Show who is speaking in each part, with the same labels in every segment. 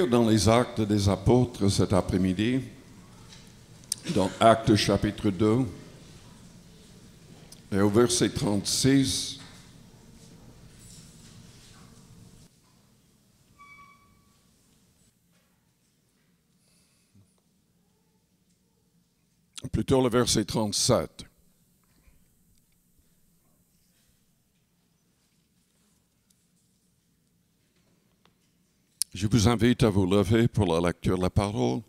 Speaker 1: lire dans les Actes des Apôtres cet après-midi, dans Actes chapitre 2, et au verset 36. Plutôt le verset 37. Je vous invite à vous lever pour la lecture de la parole.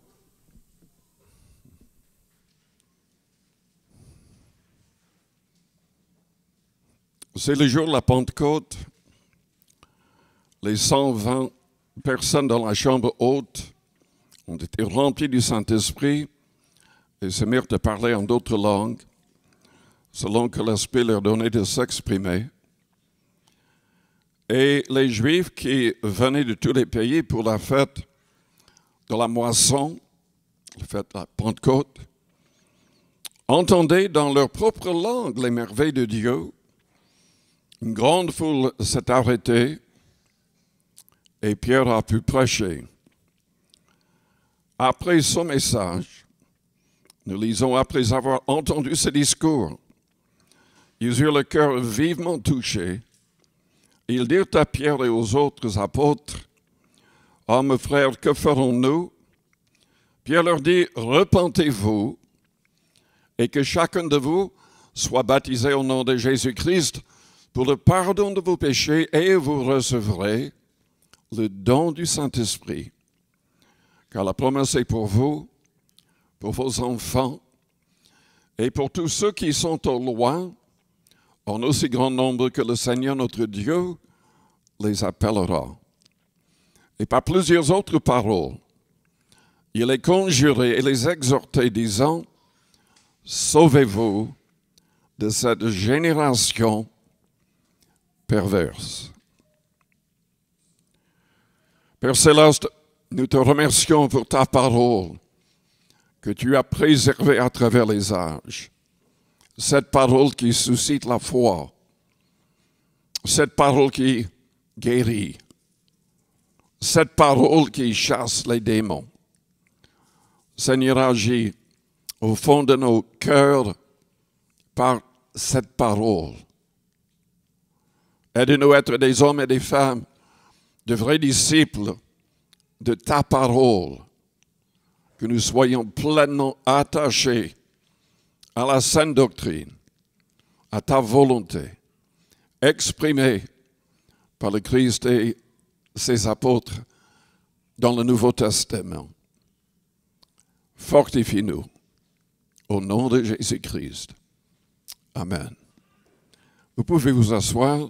Speaker 1: C'est le jour de la Pentecôte. Les 120 personnes dans la chambre haute ont été remplies du Saint-Esprit et se mirent à parler en d'autres langues, selon que l'Esprit leur donnait de s'exprimer. Et les Juifs qui venaient de tous les pays pour la fête de la moisson, la fête de la Pentecôte, entendaient dans leur propre langue les merveilles de Dieu. Une grande foule s'est arrêtée et Pierre a pu prêcher. Après son message, nous lisons, après avoir entendu ce discours, ils eurent le cœur vivement touché. Ils dirent à Pierre et aux autres apôtres, « Hommes, frères, que ferons-nous » Pierre leur dit, « Repentez-vous et que chacun de vous soit baptisé au nom de Jésus-Christ pour le pardon de vos péchés et vous recevrez le don du Saint-Esprit. Car la promesse est pour vous, pour vos enfants et pour tous ceux qui sont au loin, en aussi grand nombre que le Seigneur notre Dieu les appellera. » Et par plusieurs autres paroles, il les conjurait et les exhortait, disant, « Sauvez-vous de cette génération perverse. » Père Céleste, nous te remercions pour ta parole que tu as préservée à travers les âges. Cette parole qui suscite la foi, cette parole qui guérit, cette parole qui chasse les démons. Seigneur, agis au fond de nos cœurs par cette parole. Aide-nous à être des hommes et des femmes, de vrais disciples de ta parole, que nous soyons pleinement attachés à la sainte doctrine, à ta volonté, exprimée par le Christ et ses apôtres dans le Nouveau Testament. Fortifie-nous au nom de Jésus-Christ. Amen. Vous pouvez vous asseoir.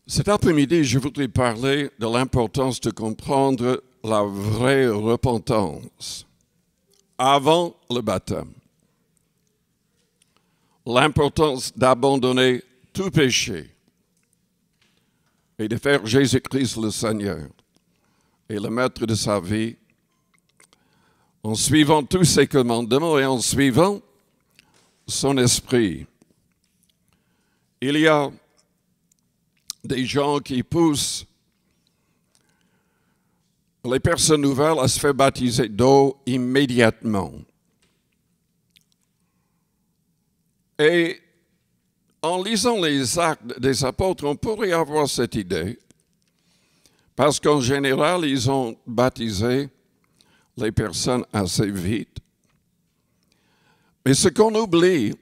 Speaker 1: Cet après-midi, je voudrais parler de l'importance de comprendre la vraie repentance avant le baptême. L'importance d'abandonner tout péché et de faire Jésus-Christ le Seigneur et le maître de sa vie en suivant tous ses commandements et en suivant son esprit. Il y a des gens qui poussent les personnes nouvelles à se faire baptiser d'eau immédiatement. Et en lisant les Actes des Apôtres, on pourrait avoir cette idée, parce qu'en général, ils ont baptisé les personnes assez vite. Mais ce qu'on oublie,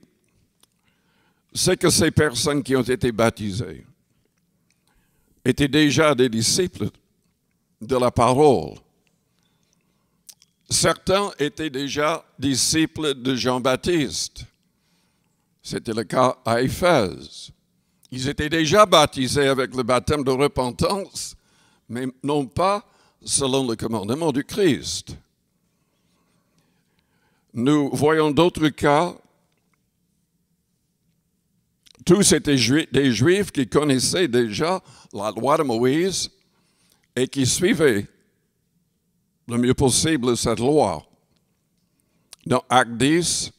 Speaker 1: c'est que ces personnes qui ont été baptisées étaient déjà des disciples de la parole. Certains étaient déjà disciples de Jean-Baptiste. C'était le cas à Éphèse. Ils étaient déjà baptisés avec le baptême de repentance, mais non pas selon le commandement du Christ. Nous voyons d'autres cas. Tous étaient des Juifs qui connaissaient déjà la loi de Moïse et qui suivaient le mieux possible cette loi. Dans Actes 10,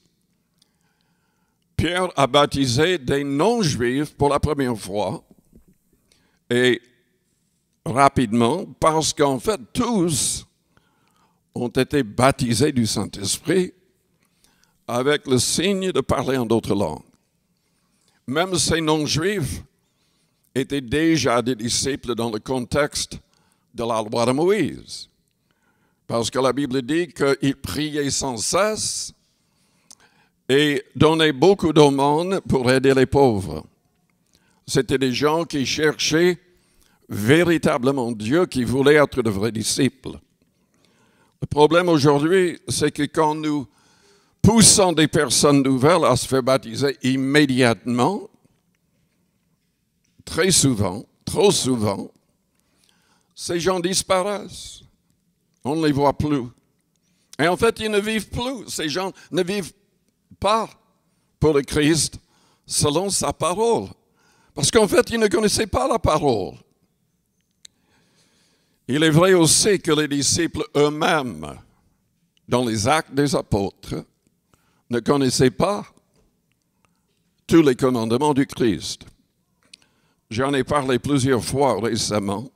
Speaker 1: Pierre a baptisé des non-juifs pour la première fois et rapidement parce qu'en fait, tous ont été baptisés du Saint-Esprit avec le signe de parler en d'autres langues. Même ces non-juifs étaient déjà des disciples dans le contexte de la loi de Moïse. Parce que la Bible dit qu'ils priaient sans cesse et donnaient beaucoup d'aumônes pour aider les pauvres. C'était des gens qui cherchaient véritablement Dieu, qui voulaient être de vrais disciples. Le problème aujourd'hui, c'est que quand nous poussons des personnes nouvelles à se faire baptiser immédiatement, très souvent, trop souvent, ces gens disparaissent. On ne les voit plus. Et en fait, ils ne vivent plus. Ces gens ne vivent pas pour le Christ selon sa parole. Parce qu'en fait, ils ne connaissaient pas la parole. Il est vrai aussi que les disciples eux-mêmes, dans les actes des apôtres, ne connaissaient pas tous les commandements du Christ. J'en ai parlé plusieurs fois récemment.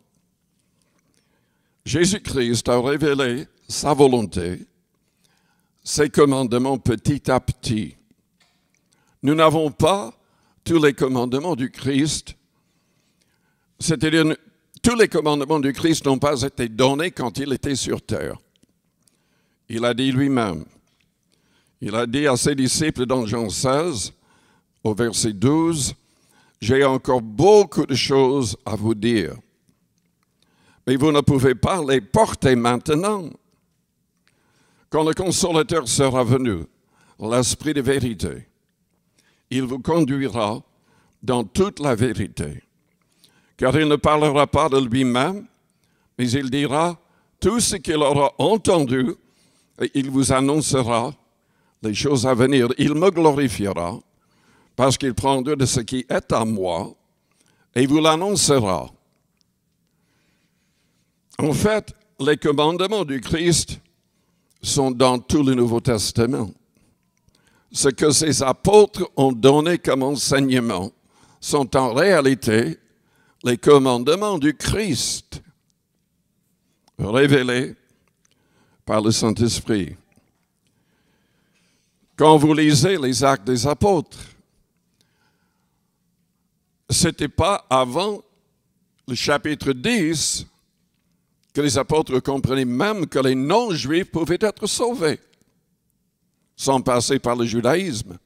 Speaker 1: Jésus-Christ a révélé sa volonté, ses commandements petit à petit. Nous n'avons pas tous les commandements du Christ, c'est-à-dire tous les commandements du Christ n'ont pas été donnés quand il était sur terre. Il a dit lui-même, il a dit à ses disciples dans Jean 16, au verset 12, « J'ai encore beaucoup de choses à vous dire, mais vous ne pouvez pas les porter maintenant. Quand le Consolateur sera venu, l'Esprit de vérité, il vous conduira dans toute la vérité. Car il ne parlera pas de lui-même, mais il dira tout ce qu'il aura entendu et il vous annoncera les choses à venir. Il me glorifiera parce qu'il prendra de ce qui est à moi et vous l'annoncera. » En fait, les commandements du Christ sont dans tout le Nouveau Testament. Ce que ces apôtres ont donné comme enseignement sont en réalité les commandements du Christ révélés par le Saint-Esprit. Quand vous lisez les Actes des Apôtres, ce n'était pas avant le chapitre 10 que les apôtres comprenaient même que les non-juifs pouvaient être sauvés sans passer par le judaïsme.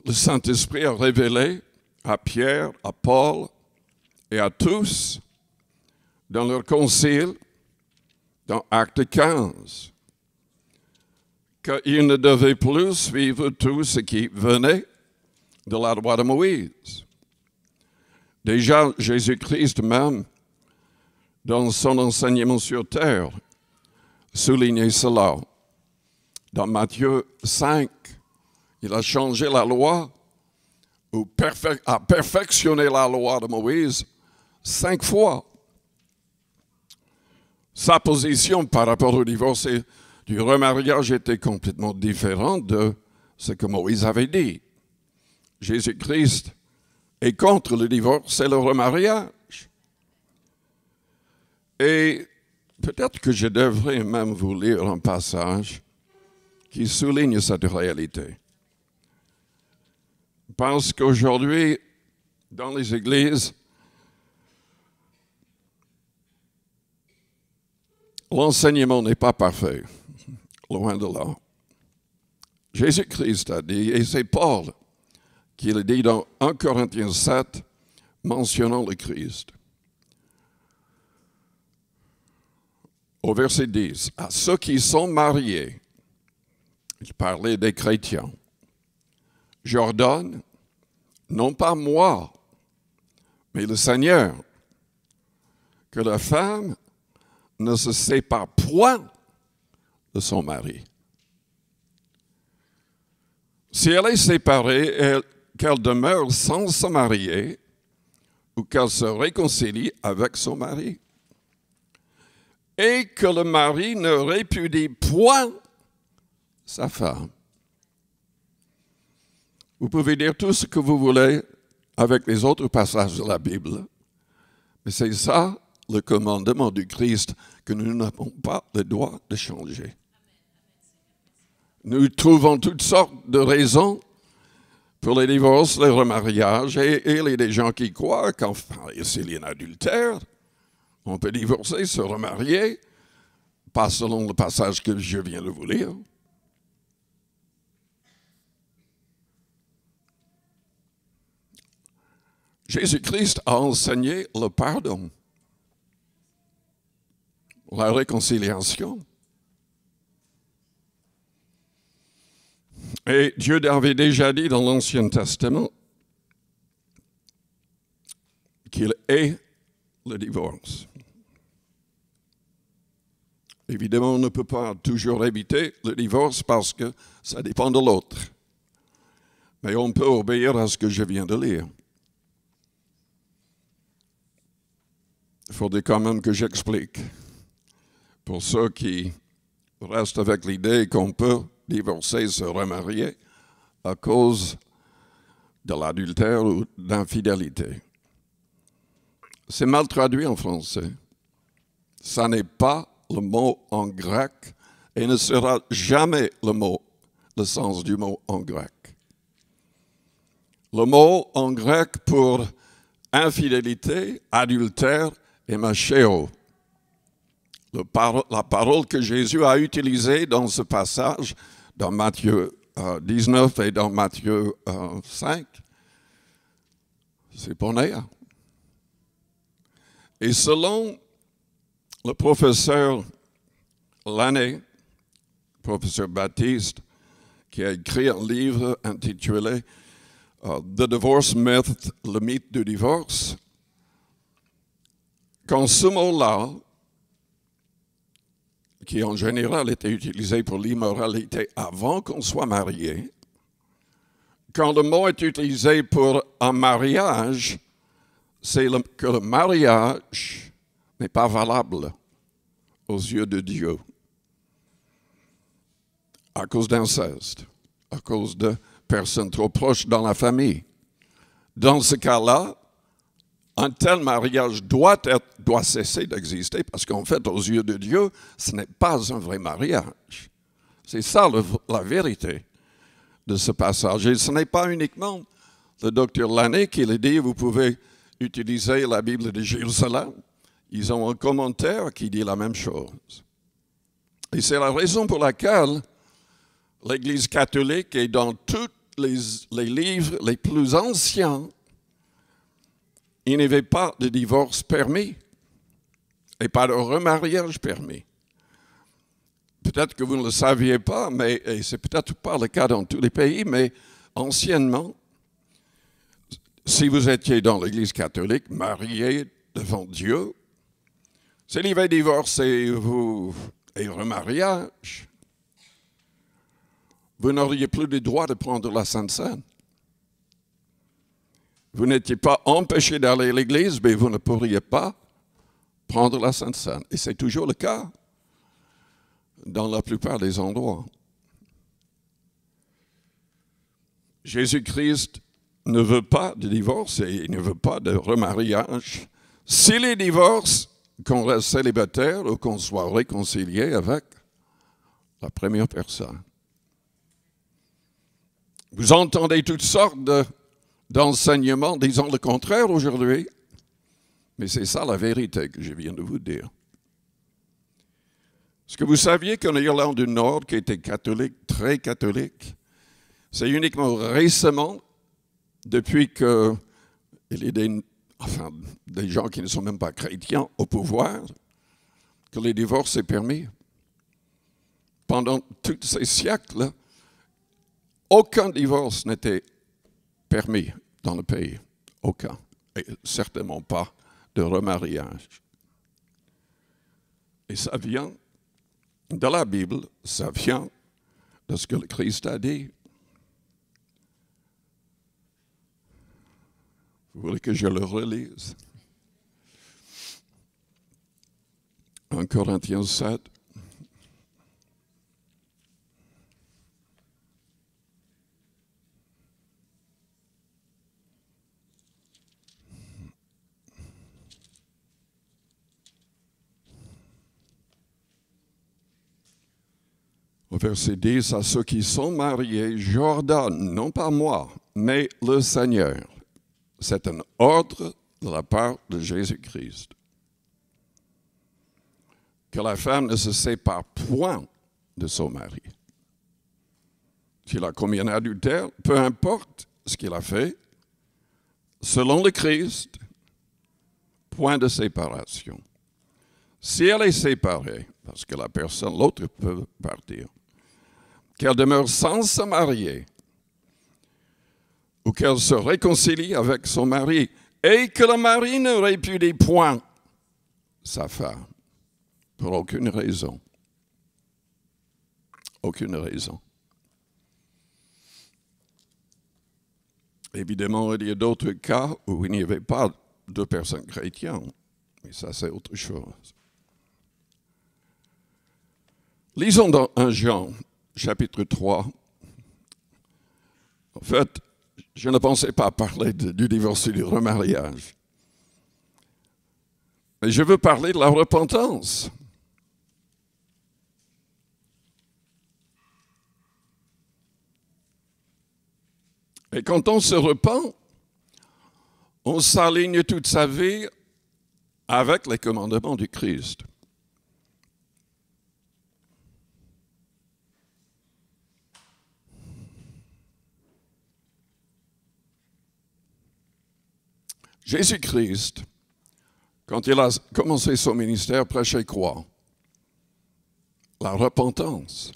Speaker 1: Le Saint-Esprit a révélé à Pierre, à Paul et à tous dans leur concile, dans Acte 15, qu'ils ne devaient plus suivre tout ce qui venait de la loi de Moïse. Déjà, Jésus-Christ même, dans son enseignement sur terre, soulignait cela. Dans Matthieu 5, il a changé la loi, ou a perfectionné la loi de Moïse 5 fois. Sa position par rapport au divorce et du remariage était complètement différente de ce que Moïse avait dit. Jésus-Christ est contre le divorce et le remariage. Et peut-être que je devrais même vous lire un passage qui souligne cette réalité. Parce qu'aujourd'hui, dans les églises, l'enseignement n'est pas parfait, loin de là. Jésus-Christ a dit, et c'est Paul qui le dit dans 1 Corinthiens 7, mentionnant le Christ. Au verset 10, « À ceux qui sont mariés, il parlait des chrétiens, j'ordonne, non pas moi, mais le Seigneur, que la femme ne se sépare point de son mari. Si elle est séparée, qu'elle demeure sans se marier ou qu'elle se réconcilie avec son mari. Et que le mari ne répudie point sa femme. » Vous pouvez dire tout ce que vous voulez avec les autres passages de la Bible, Et c'est ça le commandement du Christ que nous n'avons pas le droit de changer. Nous trouvons toutes sortes de raisons pour les divorces, les remariages, et il y a des gens qui croient qu'enfin, s'il y a un adultère, on peut divorcer, se remarier, pas selon le passage que je viens de vous lire. Jésus-Christ a enseigné le pardon, la réconciliation. Et Dieu avait déjà dit dans l'Ancien Testament qu'il est le divorce. Évidemment, on ne peut pas toujours éviter le divorce parce que ça dépend de l'autre. Mais on peut obéir à ce que je viens de lire. Il faudrait quand même que j'explique. Pour ceux qui restent avec l'idée qu'on peut divorcer, se remarier à cause de l'adultère ou d'infidélité. C'est mal traduit en français. Ça n'est pas le mot en grec et ne sera jamais le sens du mot en grec. Le mot en grec pour infidélité, adultère est machéo. La parole que Jésus a utilisée dans ce passage, dans Matthieu 19 et dans Matthieu 5, c'est pornéa. Et selon le professeur Lanné, professeur Baptiste, qui a écrit un livre intitulé The Divorce Myth, le mythe du divorce, quand ce mot-là, qui en général était utilisé pour l'immoralité avant qu'on soit marié, quand le mot est utilisé pour un mariage, c'est que le mariage n'est pas valable aux yeux de Dieu à cause d'inceste, à cause de personnes trop proches dans la famille. Dans ce cas-là, un tel mariage doit cesser d'exister parce qu'en fait, aux yeux de Dieu, ce n'est pas un vrai mariage. C'est ça la vérité de ce passage. Et ce n'est pas uniquement le docteur Lanné qui le dit, vous pouvez utiliser la Bible de Jérusalem. Ils ont un commentaire qui dit la même chose. Et c'est la raison pour laquelle l'Église catholique est dans tous les livres les plus anciens. Il n'y avait pas de divorce permis et pas de remariage permis. Peut-être que vous ne le saviez pas, mais et c'est peut-être pas le cas dans tous les pays, mais anciennement, si vous étiez dans l'Église catholique, marié devant Dieu, s'il y avait divorce et remariage, vous n'auriez plus le droit de prendre la Sainte Seine. Vous n'étiez pas empêché d'aller à l'église, mais vous ne pourriez pas prendre la Sainte Seine. Et c'est toujours le cas dans la plupart des endroits. Jésus-Christ ne veut pas de divorce et il ne veut pas de remariage. S'il est divorce, qu'on reste célibataire ou qu'on soit réconcilié avec la première personne. Vous entendez toutes sortes d'enseignements disant le contraire aujourd'hui, mais c'est ça la vérité que je viens de vous dire. Est-ce que vous saviez qu'en Irlande du Nord, qui était catholique, très catholique, c'est uniquement récemment, depuis qu'il y a des gens qui ne sont même pas chrétiens au pouvoir, que les divorces sont permis. Pendant tous ces siècles, aucun divorce n'était permis dans le pays. Aucun. Et certainement pas de remariage. Et ça vient de la Bible, ça vient de ce que le Christ a dit. Vous voulez que je le relise? 1 Corinthiens 7. Au verset 10, à ceux qui sont mariés, j'ordonne, non pas moi, mais le Seigneur. C'est un ordre de la part de Jésus-Christ. Que la femme ne se sépare point de son mari. S'il a commis un adultère, peu importe ce qu'il a fait, selon le Christ, point de séparation. Si elle est séparée, parce que la personne, l'autre peut partir, qu'elle demeure sans se marier, ou qu'elle se réconcilie avec son mari, et que le mari ne répudie point sa femme, pour aucune raison. Aucune raison. Évidemment, il y a d'autres cas où il n'y avait pas de personnes chrétiennes, mais ça c'est autre chose. Lisons dans 1 Jean, chapitre 3. En fait, je ne pensais pas parler du divorce et du remariage. Mais je veux parler de la repentance. Et quand on se repent, on s'aligne toute sa vie avec les commandements du Christ. Jésus-Christ, quand il a commencé son ministère, prêchait quoi? La repentance.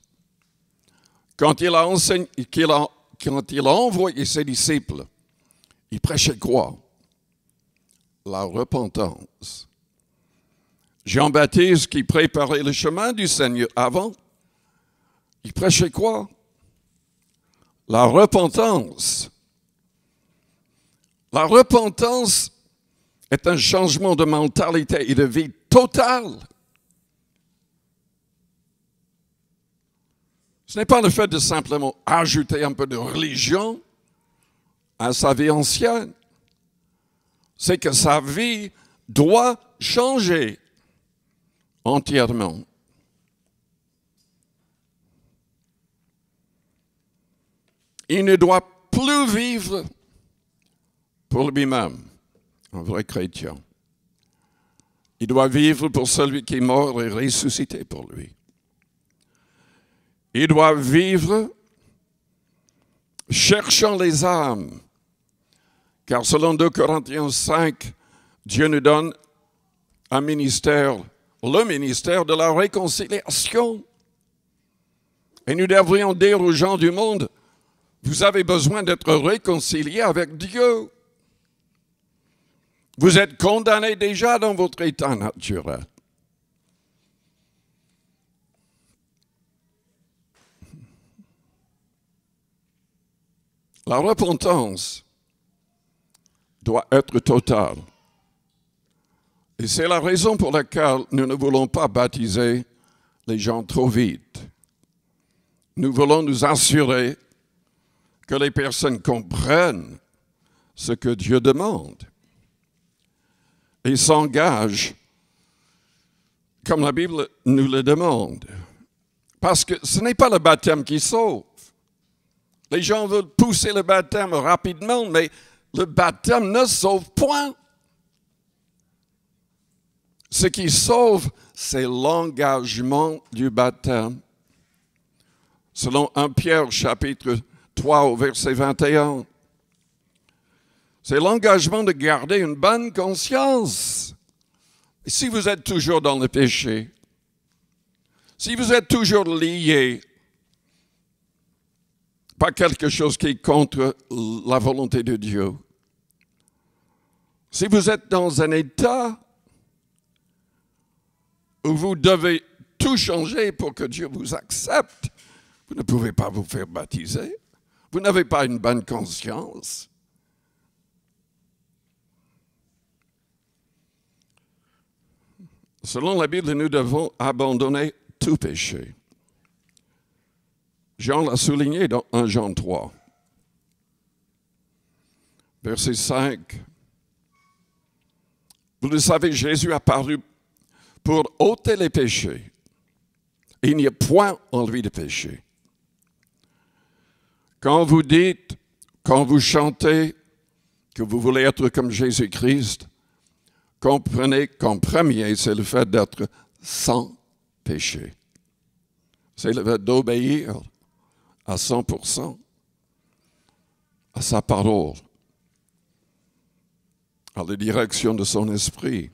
Speaker 1: Quand il a envoyé ses disciples, il prêchait quoi? La repentance. Jean-Baptiste, qui préparait le chemin du Seigneur avant, il prêchait quoi? La repentance. La repentance est un changement de mentalité et de vie total. Ce n'est pas le fait de simplement ajouter un peu de religion à sa vie ancienne. C'est que sa vie doit changer entièrement. Il ne doit plus vivre pour lui-même, un vrai chrétien. Il doit vivre pour celui qui est mort et ressuscité pour lui. Il doit vivre cherchant les âmes, car selon 2 Corinthiens 5, Dieu nous donne un ministère, le ministère de la réconciliation. Et nous devrions dire aux gens du monde, vous avez besoin d'être réconciliés avec Dieu. Vous êtes condamnés déjà dans votre état naturel. La repentance doit être totale. Et c'est la raison pour laquelle nous ne voulons pas baptiser les gens trop vite. Nous voulons nous assurer que les personnes comprennent ce que Dieu demande et s'engagent comme la Bible nous le demande. Parce que ce n'est pas le baptême qui sauve. Les gens veulent pousser le baptême rapidement, mais le baptême ne sauve point. Ce qui sauve, c'est l'engagement du baptême. Selon 1 Pierre, chapitre 3, au verset 21. C'est l'engagement de garder une bonne conscience. Et si vous êtes toujours dans le péché, si vous êtes toujours lié, pas quelque chose qui est contre la volonté de Dieu, si vous êtes dans un état où vous devez tout changer pour que Dieu vous accepte, vous ne pouvez pas vous faire baptiser. Vous n'avez pas une bonne conscience. Selon la Bible, nous devons abandonner tout péché. Jean l'a souligné dans 1 Jean 3, verset 5. Vous le savez, Jésus est apparu pour ôter les péchés. il n'y a point en lui de péché. Quand vous dites, quand vous chantez que vous voulez être comme Jésus-Christ, comprenez qu'en premier, c'est le fait d'être sans péché. C'est le fait d'obéir à 100% à sa parole, à la direction de son esprit.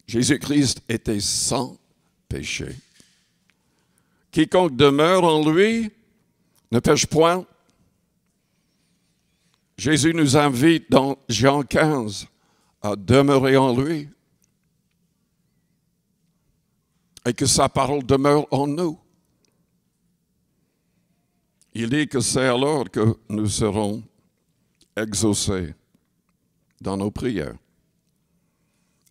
Speaker 1: Jésus-Christ était sans péché. Quiconque demeure en lui ne pêche point. Jésus nous invite dans Jean 15 à demeurer en lui et que sa parole demeure en nous. Il dit que c'est alors que nous serons exaucés dans nos prières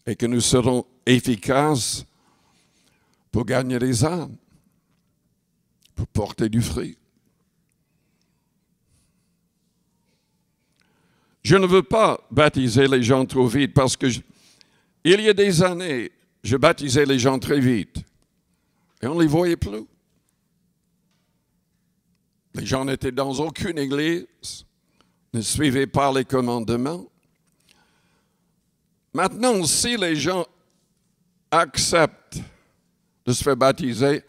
Speaker 1: et que nous serons efficaces pour gagner les âmes, pour porter du fruit. Je ne veux pas baptiser les gens trop vite parce que il y a des années, je baptisais les gens très vite et on ne les voyait plus. Les gens n'étaient dans aucune église, ne suivaient pas les commandements. Maintenant, si les gens acceptent de se faire baptiser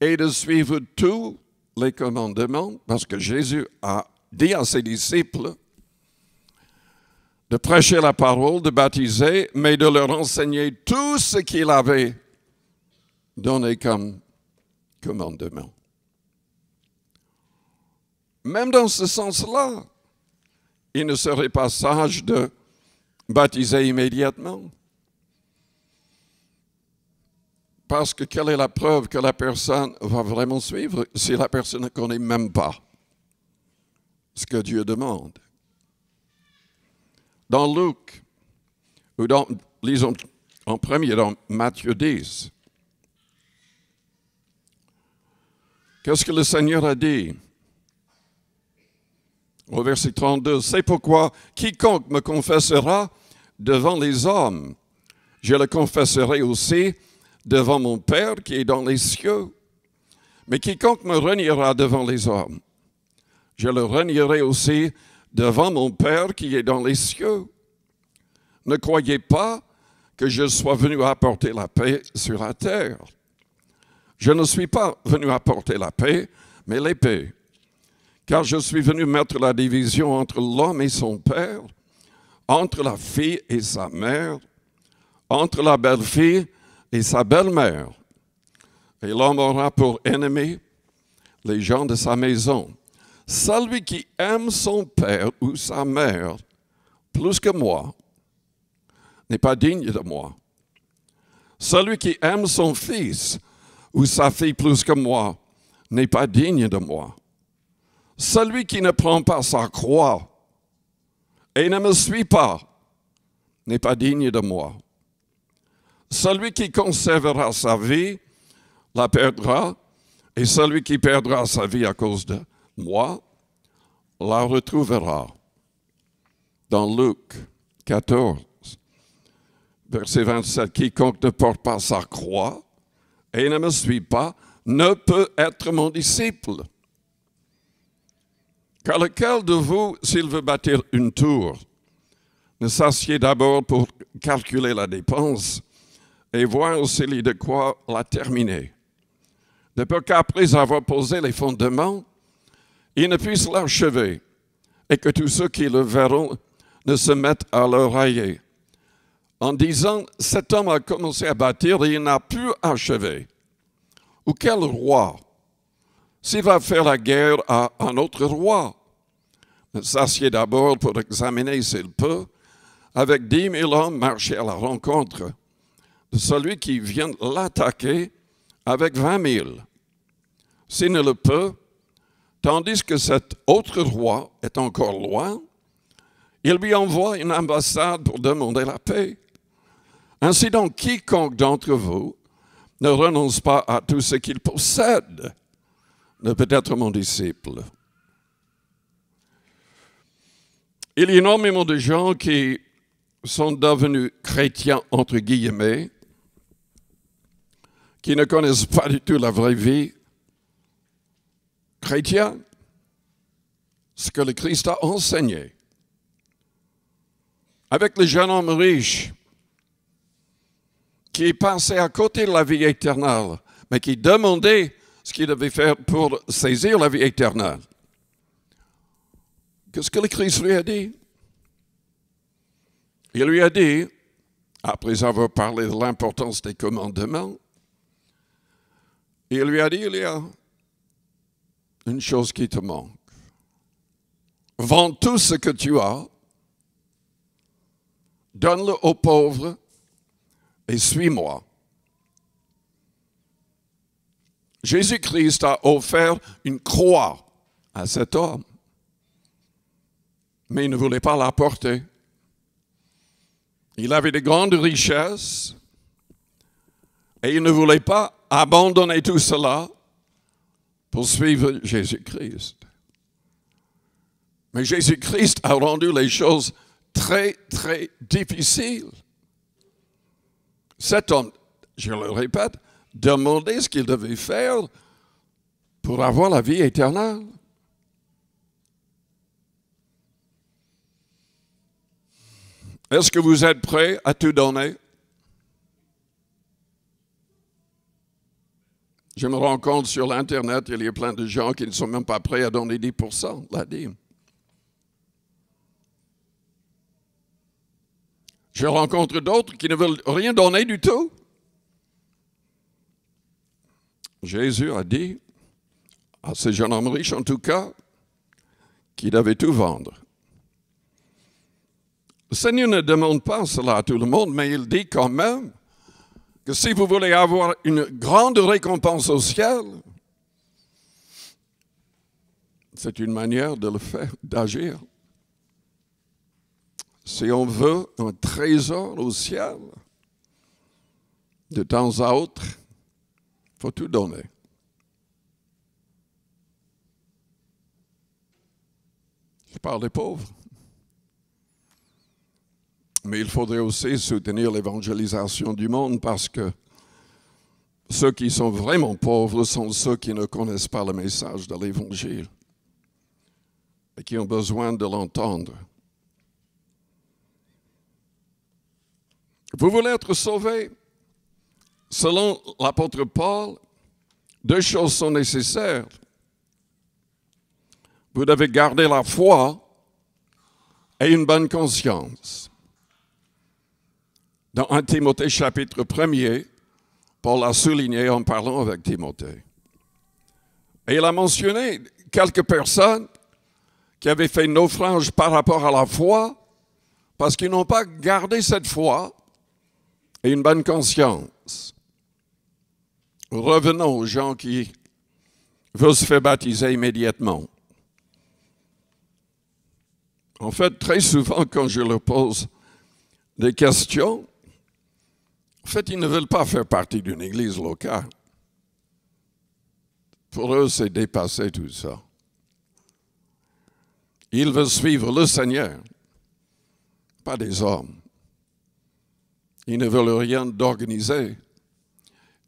Speaker 1: et de suivre tous les commandements, parce que Jésus a dit à ses disciples de prêcher la parole, de baptiser, mais de leur enseigner tout ce qu'il avait donné comme commandement. Même dans ce sens-là, il ne serait pas sage de baptiser immédiatement. Parce que quelle est la preuve que la personne va vraiment suivre si la personne ne connaît même pas ce que Dieu demande? Dans Luc, ou lisons en premier dans Matthieu 10, qu'est-ce que le Seigneur a dit? Au verset 32, « C'est pourquoi quiconque me confessera devant les hommes, je le confesserai aussi devant mon Père qui est dans les cieux. Mais quiconque me reniera devant les hommes, je le renierai aussi devant mon Père qui est dans les cieux. Ne croyez pas que je sois venu apporter la paix sur la terre. Je ne suis pas venu apporter la paix, mais l'épée. Car je suis venu mettre la division entre l'homme et son père, entre la fille et sa mère, entre la belle-fille et sa belle-mère. Et l'homme aura pour ennemi les gens de sa maison. Celui qui aime son père ou sa mère plus que moi n'est pas digne de moi. Celui qui aime son fils ou sa fille plus que moi n'est pas digne de moi. Celui qui ne prend pas sa croix et ne me suit pas n'est pas digne de moi. Celui qui conservera sa vie la perdra, et celui qui perdra sa vie à cause de moi la retrouvera. Dans Luc 14, verset 27, quiconque ne porte pas sa croix et ne me suit pas ne peut être mon disciple. Car lequel de vous, s'il veut bâtir une tour, ne s'assied d'abord pour calculer la dépense et voir s'il y a de quoi la terminer, de peur qu'après avoir posé les fondements, il ne puisse l'achever et que tous ceux qui le verront ne se mettent à le railler, en disant « Cet homme a commencé à bâtir et il n'a pu achever. » Ou quel roi, s'il va faire la guerre à un autre roi, ne s'assied d'abord pour examiner s'il peut, avec 10 000 hommes, marcher à la rencontre de celui qui vient l'attaquer avec 20 000. S'il ne le peut, tandis que cet autre roi est encore loin, il lui envoie une ambassade pour demander la paix. Ainsi donc, quiconque d'entre vous ne renonce pas à tout ce qu'il possède ne peut être mon disciple. Il y a énormément de gens qui sont devenus chrétiens, entre guillemets, qui ne connaissent pas du tout la vraie vie chrétienne, ce que le Christ a enseigné. Avec le jeune homme riche qui passait à côté de la vie éternelle, mais qui demandait ce qu'il devait faire pour saisir la vie éternelle. Qu'est-ce que le Christ lui a dit? Il lui a dit, après avoir parlé de l'importance des commandements, il lui a dit, il y a une chose qui te manque. Vends tout ce que tu as, donne-le aux pauvres et suis-moi. Jésus-Christ a offert une croix à cet homme, mais il ne voulait pas la porter. Il avait de grandes richesses et il ne voulait pas abandonner tout cela pour suivre Jésus-Christ. Mais Jésus-Christ a rendu les choses très, très difficiles. Cet homme, je le répète, demandait ce qu'il devait faire pour avoir la vie éternelle. Est-ce que vous êtes prêts à tout donner? Je me rends compte sur l'Internet, il y a plein de gens qui ne sont même pas prêts à donner 10% de la dîme. Je rencontre d'autres qui ne veulent rien donner du tout. Jésus a dit, à ce jeune homme riche en tout cas, qu'il devait tout vendre. Le Seigneur ne demande pas cela à tout le monde, mais il dit quand même que si vous voulez avoir une grande récompense au ciel, c'est une manière de le faire, d'agir. Si on veut un trésor au ciel, de temps à autre, il faut tout donner. Je parle des pauvres. Mais il faudrait aussi soutenir l'évangélisation du monde parce que ceux qui sont vraiment pauvres sont ceux qui ne connaissent pas le message de l'Évangile et qui ont besoin de l'entendre. Vous voulez être sauvés? Selon l'apôtre Paul, deux choses sont nécessaires. Vous devez garder la foi et une bonne conscience. Dans 1 Timothée chapitre 1er, Paul a souligné en parlant avec Timothée. Et il a mentionné quelques personnes qui avaient fait naufrage par rapport à la foi parce qu'ils n'ont pas gardé cette foi et une bonne conscience. Revenons aux gens qui veulent se faire baptiser immédiatement. En fait, très souvent, quand je leur pose des questions, en fait, ils ne veulent pas faire partie d'une église locale. Pour eux, c'est dépassé tout ça. Ils veulent suivre le Seigneur, pas des hommes. Ils ne veulent rien d'organisé.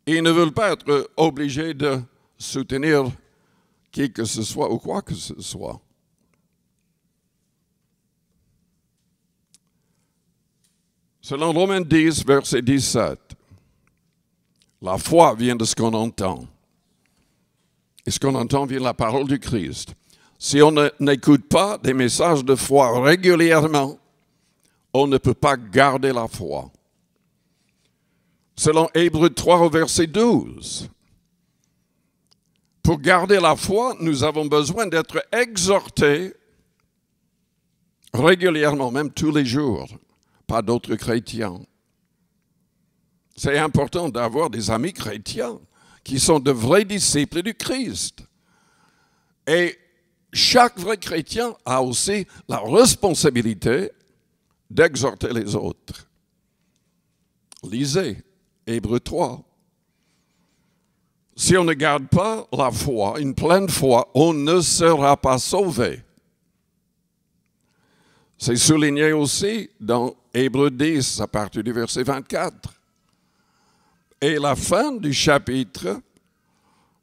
Speaker 1: Ils ne veulent pas être obligés de soutenir qui que ce soit ou quoi que ce soit. Selon Romains 10, verset 17, la foi vient de ce qu'on entend. Et ce qu'on entend vient de la parole du Christ. Si on n'écoute pas des messages de foi régulièrement, on ne peut pas garder la foi. Selon Hébreux 3 au verset 12, pour garder la foi, nous avons besoin d'être exhortés régulièrement, même tous les jours, par d'autres chrétiens. C'est important d'avoir des amis chrétiens qui sont de vrais disciples du Christ. Et chaque vrai chrétien a aussi la responsabilité d'exhorter les autres. Lisez Hébreux 3. Si on ne garde pas la foi, une pleine foi, on ne sera pas sauvé. C'est souligné aussi dans Hébreux 10, à partir du verset 24. Et la fin du chapitre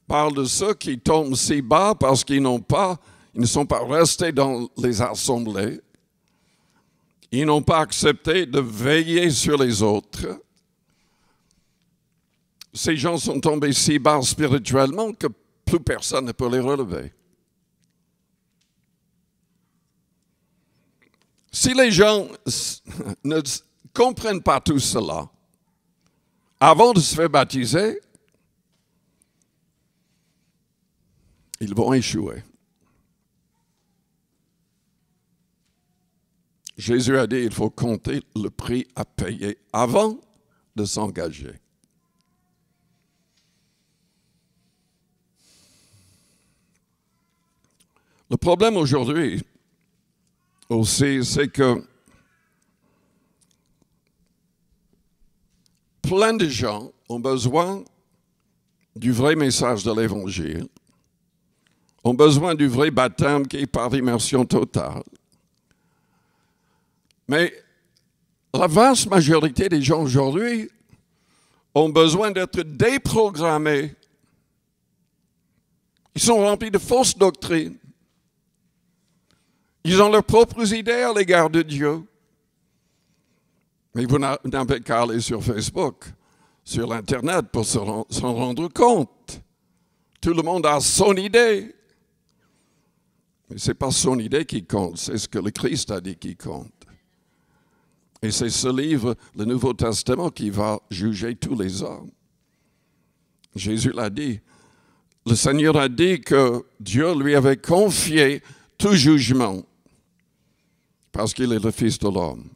Speaker 1: parle de ceux qui tombent si bas parce qu'ils ne sont pas restés dans les assemblées. Ils n'ont pas accepté de veiller sur les autres. Ces gens sont tombés si bas spirituellement que plus personne ne peut les relever. Si les gens ne comprennent pas tout cela, avant de se faire baptiser, ils vont échouer. Jésus a dit qu'il faut compter le prix à payer avant de s'engager. Le problème aujourd'hui aussi, c'est que plein de gens ont besoin du vrai message de l'Évangile, ont besoin du vrai baptême qui est par l'immersion totale. Mais la vaste majorité des gens aujourd'hui ont besoin d'être déprogrammés. Ils sont remplis de fausses doctrines. Ils ont leurs propres idées à l'égard de Dieu. Mais vous n'avez qu'à aller sur Facebook, sur l'Internet pour s'en rendre compte. Tout le monde a son idée. Mais ce n'est pas son idée qui compte, c'est ce que le Christ a dit qui compte. Et c'est ce livre, le Nouveau Testament, qui va juger tous les hommes. Jésus l'a dit. Le Seigneur a dit que Dieu lui avait confié tout jugement parce qu'il est le Fils de l'homme.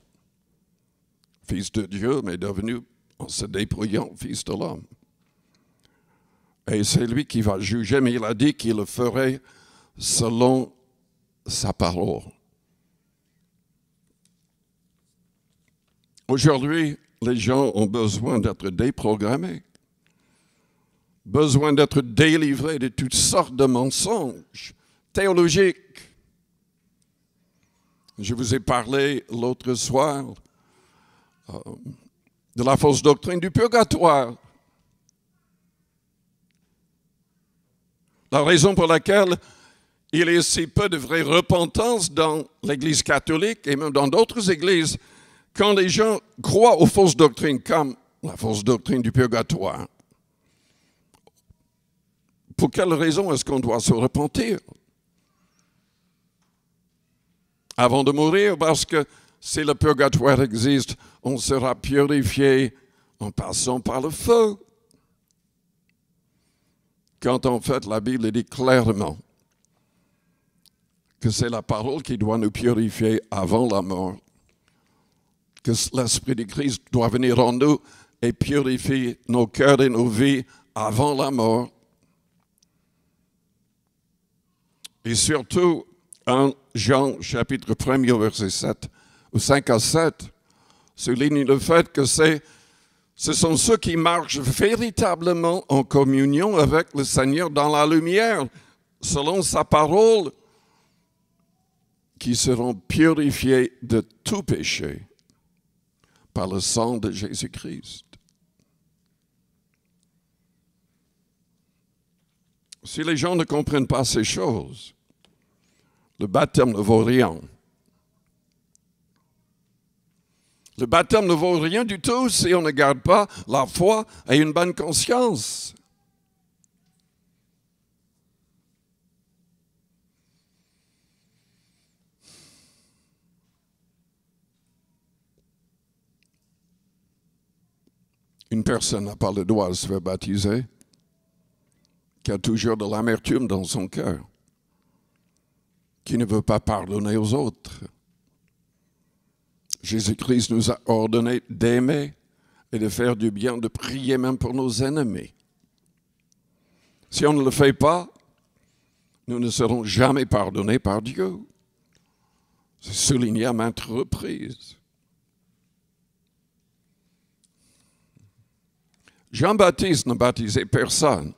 Speaker 1: Fils de Dieu, mais devenu, en se dépouillant, Fils de l'homme. Et c'est lui qui va juger, mais il a dit qu'il le ferait selon sa parole. Aujourd'hui, les gens ont besoin d'être déprogrammés, besoin d'être délivrés de toutes sortes de mensonges théologiques. Je vous ai parlé l'autre soir de la fausse doctrine du purgatoire. La raison pour laquelle il y a si peu de vraie repentance dans l'Église catholique et même dans d'autres églises, quand les gens croient aux fausses doctrines comme la fausse doctrine du purgatoire. Pour quelle raison est-ce qu'on doit se repentir? Avant de mourir, parce que si le purgatoire existe, on sera purifié en passant par le feu. Quand en fait la Bible dit clairement que c'est la parole qui doit nous purifier avant la mort, que l'Esprit de Christ doit venir en nous et purifier nos cœurs et nos vies avant la mort. Et surtout, en Jean, chapitre 1er, verset 7, ou 5 à 7, souligne le fait que ce sont ceux qui marchent véritablement en communion avec le Seigneur dans la lumière, selon sa parole, qui seront purifiés de tout péché par le sang de Jésus-Christ. Si les gens ne comprennent pas ces choses, le baptême ne vaut rien. Le baptême ne vaut rien du tout si on ne garde pas la foi et une bonne conscience. Une personne n'a pas le droit de se faire baptiser, qui a toujours de l'amertume dans son cœur, qui ne veut pas pardonner aux autres. Jésus-Christ nous a ordonné d'aimer et de faire du bien, de prier même pour nos ennemis. Si on ne le fait pas, nous ne serons jamais pardonnés par Dieu. C'est souligné à maintes reprises. Jean-Baptiste ne baptisait personne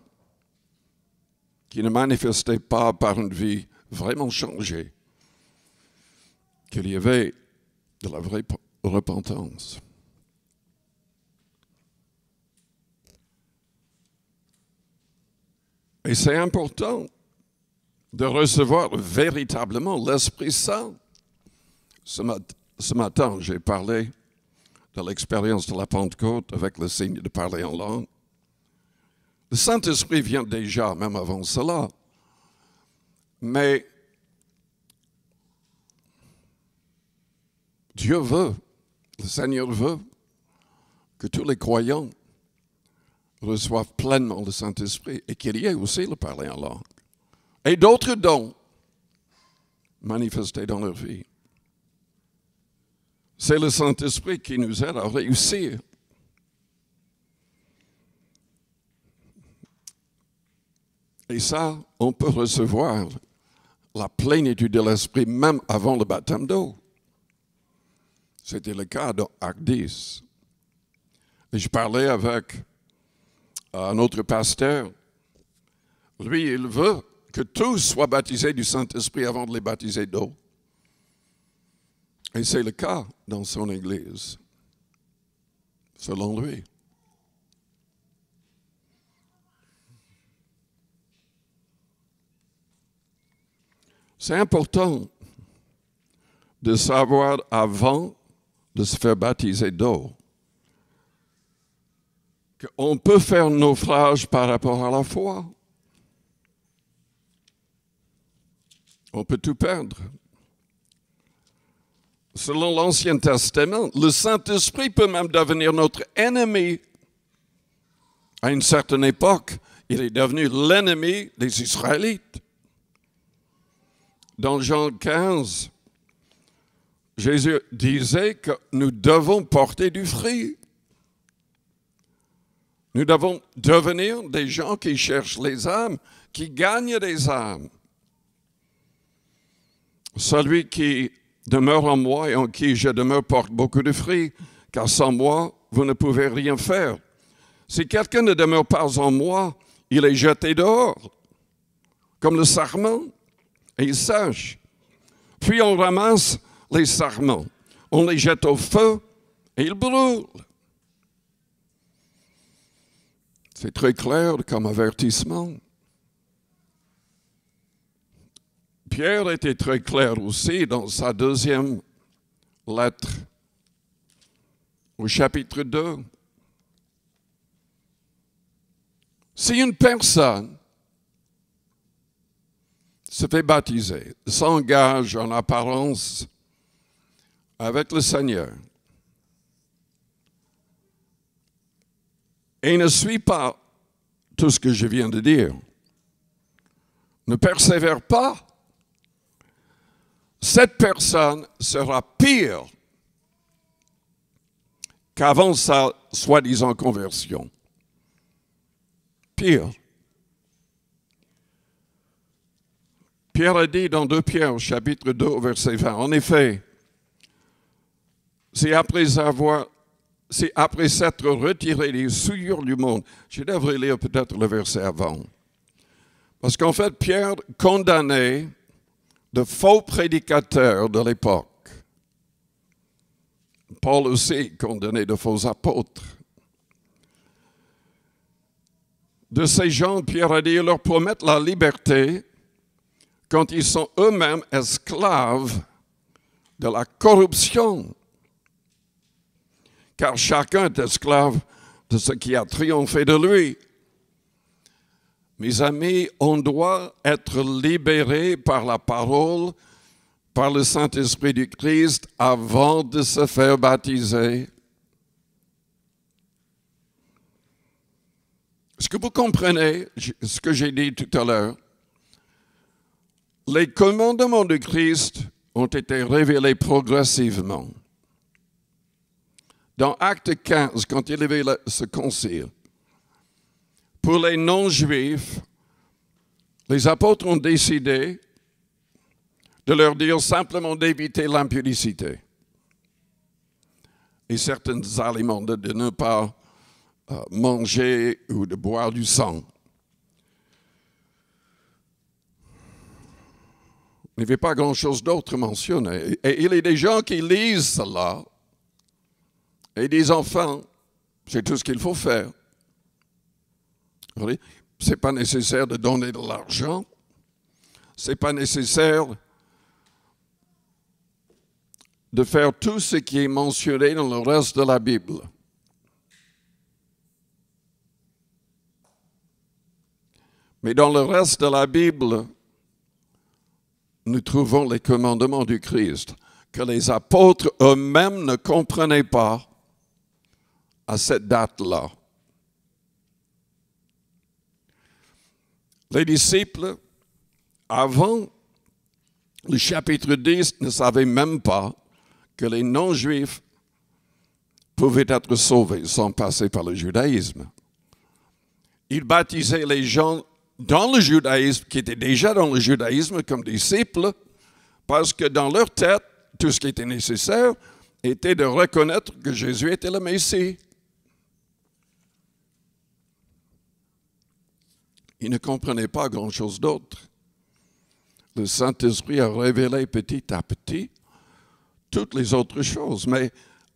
Speaker 1: qui ne manifestait pas par une vie vraiment changée qu'il y avait de la vraie repentance. Et c'est important de recevoir véritablement l'Esprit Saint. Ce matin, j'ai parlé de l'expérience de la Pentecôte avec le signe de parler en langue. Le Saint-Esprit vient déjà, même avant cela. Mais Dieu veut, le Seigneur veut que tous les croyants reçoivent pleinement le Saint-Esprit et qu'il y ait aussi le parler en langue. Et d'autres dons manifestés dans leur vie. C'est le Saint-Esprit qui nous aide à réussir. Et ça, on peut recevoir la plénitude de l'Esprit même avant le baptême d'eau. C'était le cas dans Acte 10. Et je parlais avec un autre pasteur. Lui, il veut que tous soient baptisés du Saint-Esprit avant de les baptiser d'eau. Et c'est le cas dans son Église, selon lui. C'est important de savoir avant de se faire baptiser d'eau qu'on peut faire naufrage par rapport à la foi. On peut tout perdre. Selon l'Ancien Testament, le Saint-Esprit peut même devenir notre ennemi. À une certaine époque, il est devenu l'ennemi des Israélites. Dans Jean 15, Jésus disait que nous devons porter du fruit. Nous devons devenir des gens qui cherchent les âmes, qui gagnent des âmes. Celui qui demeure en moi et en qui je demeure porte beaucoup de fruits, car sans moi, vous ne pouvez rien faire. Si quelqu'un ne demeure pas en moi, il est jeté dehors, comme le sarment, et il sèche. Puis on ramasse les sarments, on les jette au feu et ils brûlent. C'est très clair comme avertissement. Pierre était très clair aussi dans sa deuxième lettre, au chapitre 2. Si une personne se fait baptiser, s'engage en apparence avec le Seigneur et ne suit pas tout ce que je viens de dire, ne persévère pas, cette personne sera pire qu'avant sa soi-disant conversion. Pire. Pierre a dit dans 2 Pierre, chapitre 2, verset 20, en effet, c'est après s'être retiré des souillures du monde, je devrais lire peut-être le verset avant, parce qu'en fait, Pierre condamnait de faux prédicateurs de l'époque. Paul aussi condamnait de faux apôtres. De ces gens, Pierre a dit, ils leur promettent la liberté quand ils sont eux-mêmes esclaves de la corruption. Car chacun est esclave de ce qui a triomphé de lui. Mes amis, on doit être libérés par la parole, par le Saint-Esprit du Christ avant de se faire baptiser. Est-ce que vous comprenez ce que j'ai dit tout à l'heure? Les commandements de Christ ont été révélés progressivement. Dans Acte 15, quand il y avait ce concile, pour les non-juifs, les apôtres ont décidé de leur dire simplement d'éviter l'impudicité et certains aliments, de ne pas manger ou de boire du sang. Il n'y avait pas grand-chose d'autre mentionné. Et il y a des gens qui lisent cela et disent, enfin, c'est tout ce qu'il faut faire. Ce n'est pas nécessaire de donner de l'argent. Ce n'est pas nécessaire de faire tout ce qui est mentionné dans le reste de la Bible. Mais dans le reste de la Bible, nous trouvons les commandements du Christ que les apôtres eux-mêmes ne comprenaient pas à cette date-là. Les disciples, avant le chapitre 10, ne savaient même pas que les non-juifs pouvaient être sauvés sans passer par le judaïsme. Ils baptisaient les gens dans le judaïsme, qui étaient déjà dans le judaïsme comme disciples, parce que dans leur tête, tout ce qui était nécessaire était de reconnaître que Jésus était le Messie. Ils ne comprenaient pas grand-chose d'autre. Le Saint-Esprit a révélé petit à petit toutes les autres choses. Mais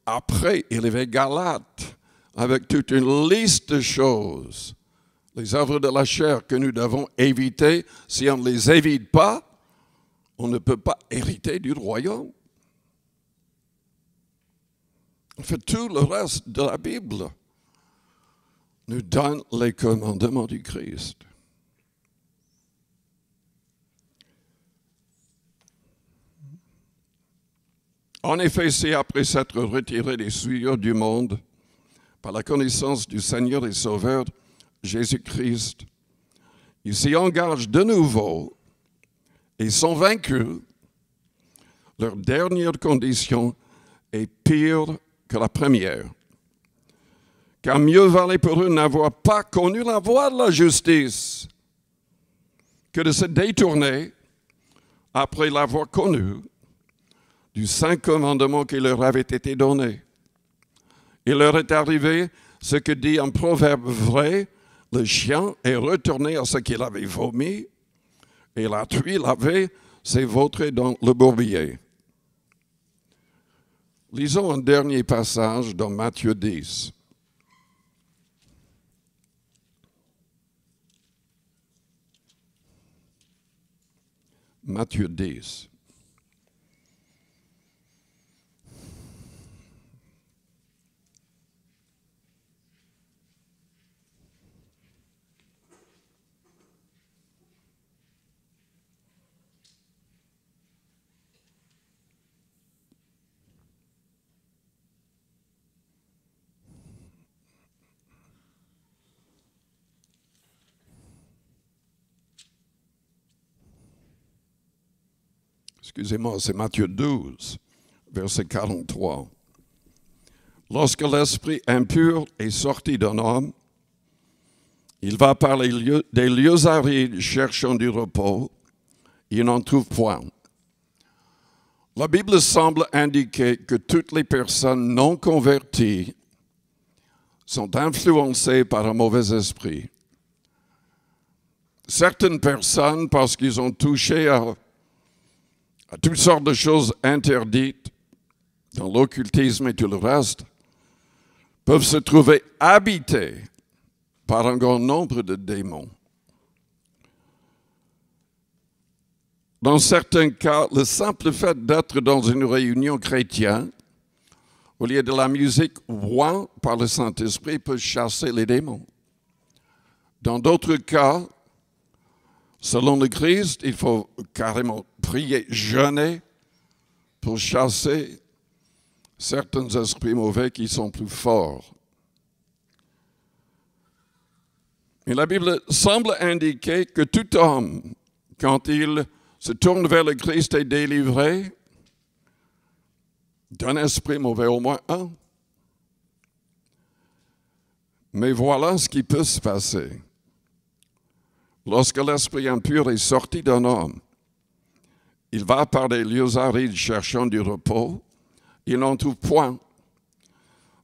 Speaker 1: après, il y avait Galates avec toute une liste de choses. Les œuvres de la chair que nous devons éviter. Si on ne les évite pas, on ne peut pas hériter du royaume. En fait, tout le reste de la Bible nous donne les commandements du Christ. En effet, c'est après s'être retiré des souillures du monde, par la connaissance du Seigneur et Sauveur Jésus-Christ, ils s'y engagent de nouveau et sont vaincus. Leur dernière condition est pire que la première. Car mieux valait pour eux n'avoir pas connu la voie de la justice que de se détourner après l'avoir connue du saint commandement qui leur avait été donné. Il leur est arrivé ce que dit un proverbe vrai, le chien est retourné à ce qu'il avait vomi, et la truie lavée s'est vautrée dans le bourbier. Lisons un dernier passage dans Matthieu 10. Matthieu 10. Excusez-moi, c'est Matthieu 12, verset 43. Lorsque l'esprit impur est sorti d'un homme, il va par des lieux arides cherchant du repos, il n'en trouve point. La Bible semble indiquer que toutes les personnes non converties sont influencées par un mauvais esprit. Certaines personnes, parce qu'ils ont touché à toutes sortes de choses interdites, dans l'occultisme et tout le reste, peuvent se trouver habitées par un grand nombre de démons. Dans certains cas, le simple fait d'être dans une réunion chrétienne, au lieu de la musique oint par le Saint-Esprit, peut chasser les démons. Dans d'autres cas, selon le Christ, il faut carrément prier, jeûner pour chasser certains esprits mauvais qui sont plus forts. Et la Bible semble indiquer que tout homme, quand il se tourne vers le Christ, est délivré d'un esprit mauvais, au moins un. Mais voilà ce qui peut se passer. Lorsque l'esprit impur est sorti d'un homme, il va par des lieux arides cherchant du repos, il n'en trouve point.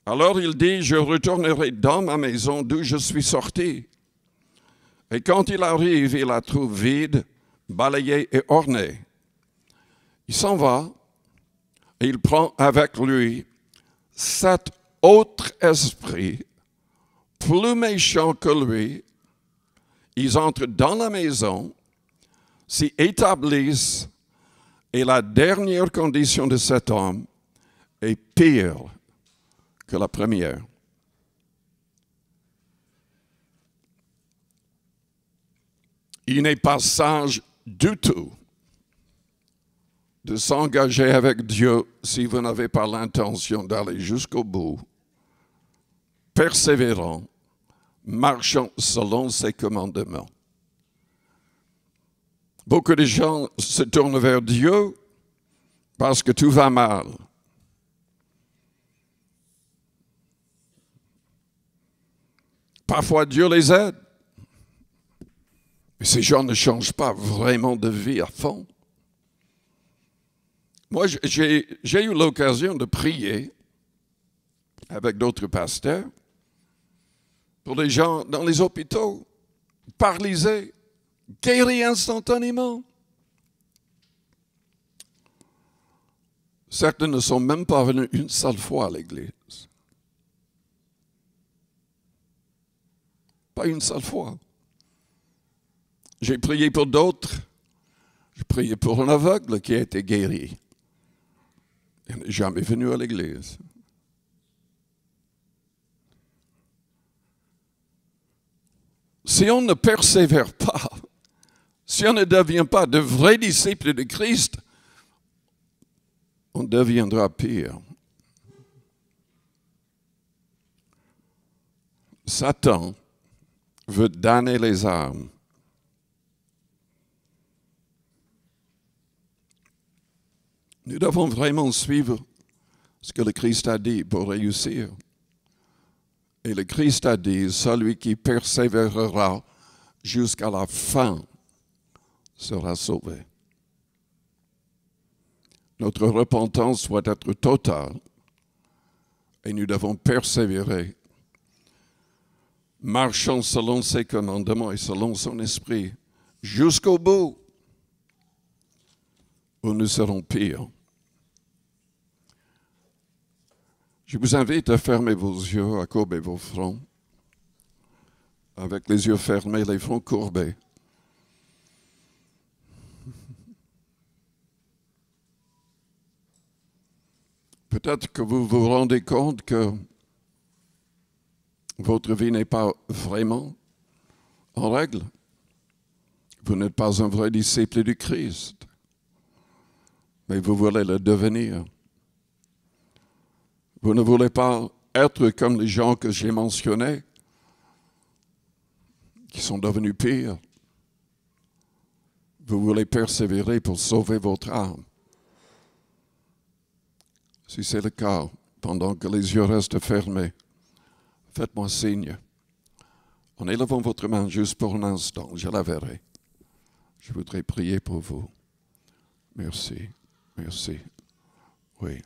Speaker 1: Alors il dit, je retournerai dans ma maison d'où je suis sorti. Et quand il arrive, il la trouve vide, balayée et ornée. Il s'en va et il prend avec lui 7 autres esprits, plus méchants que lui. Ils entrent dans la maison, s'y établissent, et la dernière condition de cet homme est pire que la première. Il n'est pas sage du tout de s'engager avec Dieu si vous n'avez pas l'intention d'aller jusqu'au bout, persévérant, marchant selon ses commandements. Beaucoup de gens se tournent vers Dieu parce que tout va mal. Parfois, Dieu les aide. Mais ces gens ne changent pas vraiment de vie à fond. Moi, j'ai eu l'occasion de prier avec d'autres pasteurs pour les gens dans les hôpitaux, paralysés, guéris instantanément. Certains ne sont même pas venus une seule fois à l'église. Pas une seule fois. J'ai prié pour d'autres. J'ai prié pour un aveugle qui a été guéri. Il n'est jamais venu à l'église. Si on ne persévère pas, si on ne devient pas de vrais disciples de Christ, on deviendra pire. Satan veut damner les âmes. Nous devons vraiment suivre ce que le Christ a dit pour réussir. Et le Christ a dit, celui qui persévérera jusqu'à la fin sera sauvé. Notre repentance doit être totale et nous devons persévérer, marchant selon ses commandements et selon son esprit, jusqu'au bout, où nous serons pires. Je vous invite à fermer vos yeux, à courber vos fronts, avec les yeux fermés, les fronts courbés. Peut-être que vous vous rendez compte que votre vie n'est pas vraiment en règle. Vous n'êtes pas un vrai disciple du Christ, mais vous voulez le devenir. Vous ne voulez pas être comme les gens que j'ai mentionnés, qui sont devenus pires. Vous voulez persévérer pour sauver votre âme. Si c'est le cas, pendant que les yeux restent fermés, faites-moi signe. En élevant votre main juste pour un instant, je la verrai. Je voudrais prier pour vous. Merci, merci. Oui.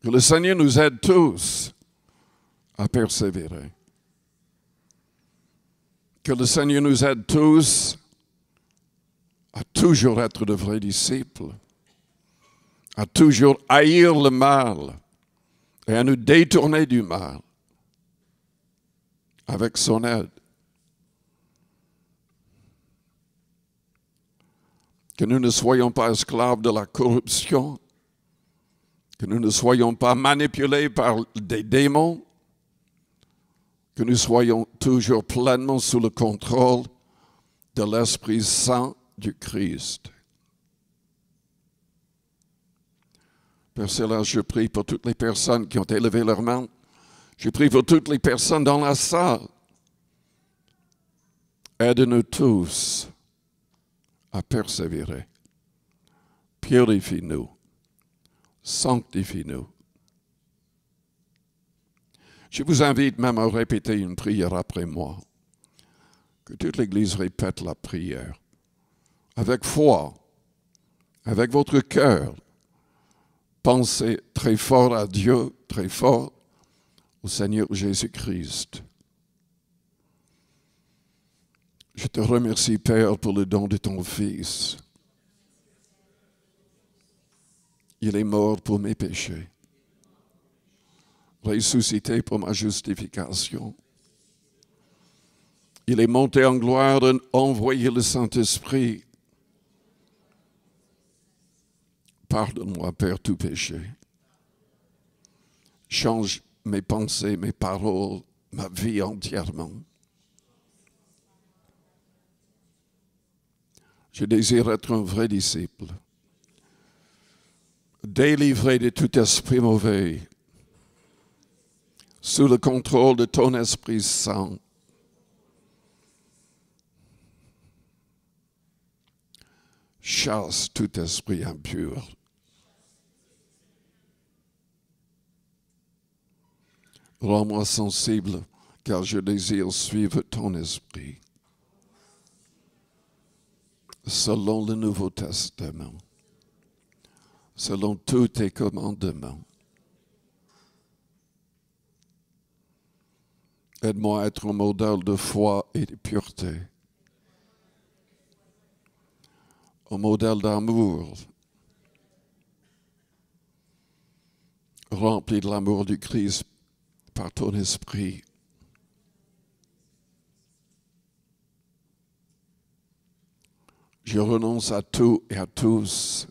Speaker 1: Que le Seigneur nous aide tous à persévérer. Que le Seigneur nous aide tous à toujours être de vrais disciples, à toujours haïr le mal et à nous détourner du mal avec son aide. Que nous ne soyons pas esclaves de la corruption, que nous ne soyons pas manipulés par des démons, que nous soyons toujours pleinement sous le contrôle de l'Esprit Saint du Christ. Père Céleste, je prie pour toutes les personnes qui ont élevé leurs mains. Je prie pour toutes les personnes dans la salle. Aide-nous tous à persévérer. Purifie-nous. Sanctifie-nous. Je vous invite même à répéter une prière après moi. Que toute l'Église répète la prière. Avec foi, avec votre cœur. Pensez très fort à Dieu, très fort au Seigneur Jésus-Christ. Je te remercie, Père, pour le don de ton Fils. Il est mort pour mes péchés, ressuscité pour ma justification. Il est monté en gloire et envoyé le Saint-Esprit. Pardonne-moi, Père, tout péché. Change mes pensées, mes paroles, ma vie entièrement. Je désire être un vrai disciple, délivré de tout esprit mauvais, sous le contrôle de ton Esprit Saint. Chasse tout esprit impur. Rends-moi sensible, car je désire suivre ton esprit. Selon le Nouveau Testament, selon tous tes commandements. Aide-moi à être un modèle de foi et de pureté, un modèle d'amour, rempli de l'amour du Christ par ton esprit. Je renonce à tout et à tous.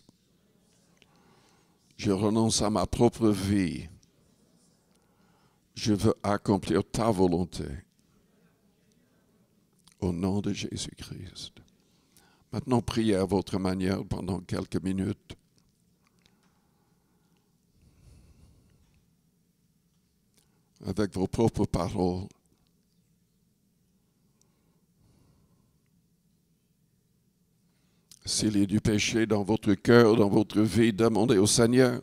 Speaker 1: Je renonce à ma propre vie. Je veux accomplir ta volonté. Au nom de Jésus-Christ. Maintenant, priez à votre manière pendant quelques minutes. Avec vos propres paroles. S'il y a du péché dans votre cœur, dans votre vie, demandez au Seigneur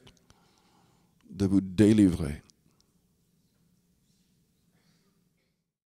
Speaker 1: de vous délivrer.